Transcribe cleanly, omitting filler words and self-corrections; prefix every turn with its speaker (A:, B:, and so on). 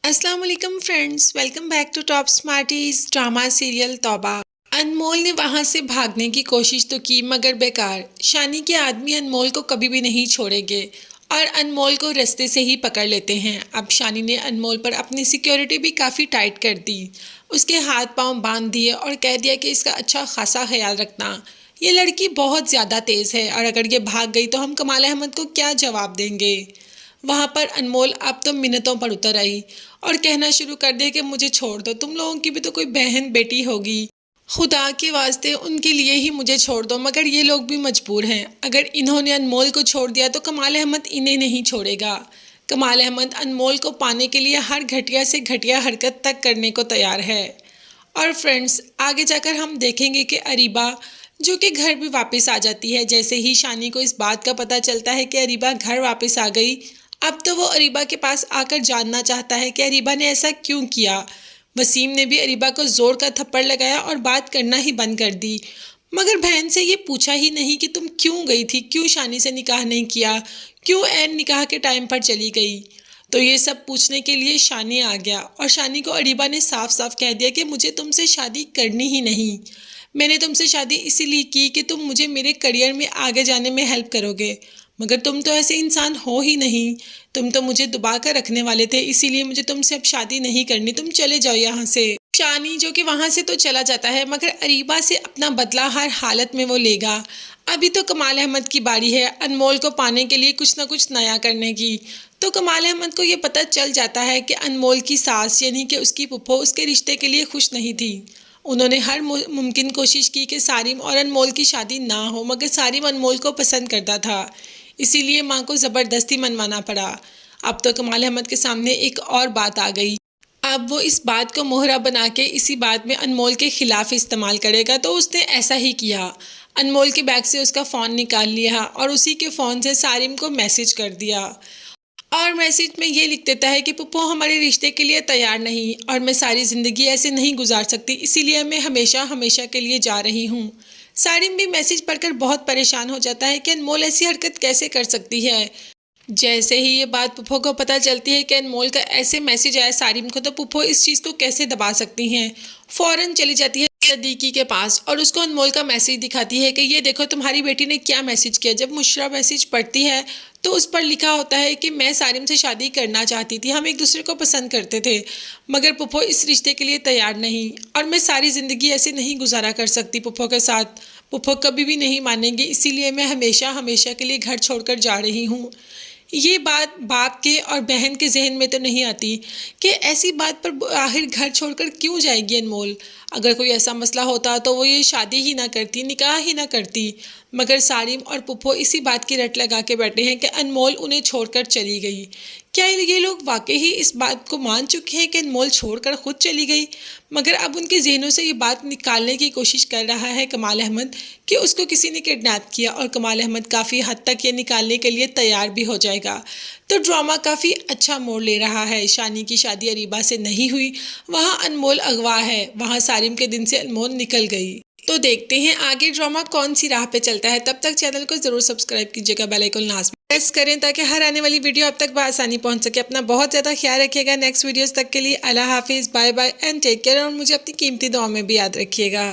A: अस्सलाम वालेकुम friends, welcome back to Top Smarties drama serial Tauba. Anmol ने वहां से भागने की कोशिश तो की मगर बेकार। शानी के आदमी अनमोल को कभी भी नहीं छोड़ेंगे और अनमोल को रास्ते से ही पकड़ लेते हैं। अब शानी ने अनमोल पर अपनी सिक्योरिटी भी काफ़ी टाइट कर दी। उसके हाथ पांव बांध दिए और कह दिया कि इसका अच्छा खासा ख्याल रखना। ये लड़की बहुत ज़्यादा तेज़ है और अगर ये भाग गई तो हम कमाल अहमद को क्या जवाब देंगे। वहाँ पर अनमोल अब तो मिन्नतों पर उतर आई और कहना शुरू कर दिया कि मुझे छोड़ दो, तुम लोगों की भी तो कोई बहन बेटी होगी, खुदा के वास्ते उनके लिए ही मुझे छोड़ दो। मगर ये लोग भी मजबूर हैं, अगर इन्होंने अनमोल को छोड़ दिया तो कमाल अहमद इन्हें नहीं छोड़ेगा। कमाल अहमद अनमोल को पाने के लिए हर घटिया से घटिया हरकत तक करने को तैयार है। और फ्रेंड्स, आगे जाकर हम देखेंगे कि अरीबा जो कि घर भी वापस आ जाती है। जैसे ही शानी को इस बात का पता चलता है कि अरीबा घर वापस आ गई, अब तो वो अरीबा के पास आकर जानना चाहता है कि अरीबा ने ऐसा क्यों किया। वसीम ने भी अरीबा को जोर का थप्पड़ लगाया और बात करना ही बंद कर दी। मगर बहन से ये पूछा ही नहीं कि तुम क्यों गई थी, क्यों शानी से निकाह नहीं किया, क्यों ऐन निकाह के टाइम पर चली गई। तो ये सब पूछने के लिए शानी आ गया और शानी को अरीबा ने साफ साफ कह दिया कि मुझे तुमसे शादी करनी ही नहीं। मैंने तुमसे शादी इसीलिए की कि तुम मुझे मेरे करियर में आगे जाने में हेल्प करोगे, मगर तुम तो ऐसे इंसान हो ही नहीं। तुम तो मुझे दबा कर रखने वाले थे, इसीलिए मुझे तुमसे अब शादी नहीं करनी, तुम चले जाओ यहाँ से। शानी जो कि वहाँ से तो चला जाता है मगर अरीबा से अपना बदला हर हालत में वो लेगा। अभी तो कमाल अहमद की बारी है अनमोल को पाने के लिए कुछ ना कुछ नया करने की। तो कमाल अहमद को ये पता चल जाता है कि अनमोल की सास यानी कि उसकी फुफ्फो उसके रिश्ते के लिए खुश नहीं थी। उन्होंने हर मुमकिन कोशिश की कि सारिम और अनमोल की शादी ना हो, मगर सारिम अनमोल को पसंद करता था, इसीलिए माँ को ज़बरदस्ती मनवाना पड़ा। अब तो कमाल अहमद के सामने एक और बात आ गई। अब वो इस बात को मोहरा बना के इसी बात में अनमोल के खिलाफ इस्तेमाल करेगा। तो उसने ऐसा ही किया। अनमोल के बैग से उसका फ़ोन निकाल लिया और उसी के फ़ोन से सारिम को मैसेज कर दिया और मैसेज में ये लिख देता है कि पुप्पो हमारे रिश्ते के लिए तैयार नहीं और मैं सारी ज़िंदगी ऐसे नहीं गुजार सकती, इसीलिए मैं हमेशा हमेशा के लिए जा रही हूँ। सारिम भी मैसेज पढ़कर बहुत परेशान हो जाता है कि अनमोल ऐसी हरकत कैसे कर सकती है। जैसे ही ये बात पुप्पो को पता चलती है कि अनमोल का ऐसे मैसेज आया सारिम को, तो पुप्पो इस चीज़ को कैसे दबा सकती हैं। फ़ौरन चली जाती है सदीकी के पास और उसको अनमोल का मैसेज दिखाती है कि ये देखो तुम्हारी बेटी ने क्या मैसेज किया। जब मुशरा मैसेज पढ़ती है तो उस पर लिखा होता है कि मैं सारिम से शादी करना चाहती थी, हम एक दूसरे को पसंद करते थे, मगर पुप्पो इस रिश्ते के लिए तैयार नहीं और मैं सारी ज़िंदगी ऐसे नहीं गुजारा कर सकती पुप्पो के साथ। पुप्पो कभी भी नहीं मानेंगे, इसीलिए मैं हमेशा हमेशा के लिए घर छोड़कर जा रही हूँ। ये बात बाप के और बहन के जहन में तो नहीं आती कि ऐसी बात पर आखिर घर छोड़कर क्यों जाएगी अनमोल। अगर कोई ऐसा मसला होता तो वो ये शादी ही ना करती, निकाह ही ना करती, मगर सारिम और पुप्पो इसी बात की रट लगा के बैठे हैं कि अनमोल उन्हें छोड़कर चली गई। क्या ये लोग वाकई ही इस बात को मान चुके हैं कि अनमोल छोड़कर खुद चली गई। मगर अब उनके जहनों से ये बात निकालने की कोशिश कर रहा है कमाल अहमद कि उसको किसी ने किडनैप किया और कमाल अहमद काफ़ी हद तक ये निकालने के लिए तैयार भी हो जाएगा। तो ड्रामा काफ़ी अच्छा मोड़ ले रहा है। शानी की शादी अरीबा से नहीं हुई, वहाँ अनमोल अगवा है, वहाँ सारिम के दिन से अनमोल निकल गई। तो देखते हैं आगे ड्रामा कौन सी राह पे चलता है। तब तक चैनल को ज़रूर सब्सक्राइब कीजिएगा, बेल आइकन लाजमी प्रेस करें ताकि हर आने वाली वीडियो आप तक बआसानी पहुंच सके। अपना बहुत ज़्यादा ख्याल रखिएगा। नेक्स्ट वीडियोस तक के लिए अल्लाह हाफिज़, bye bye and take care और मुझे अपनी कीमती दुआ में भी याद रखिएगा।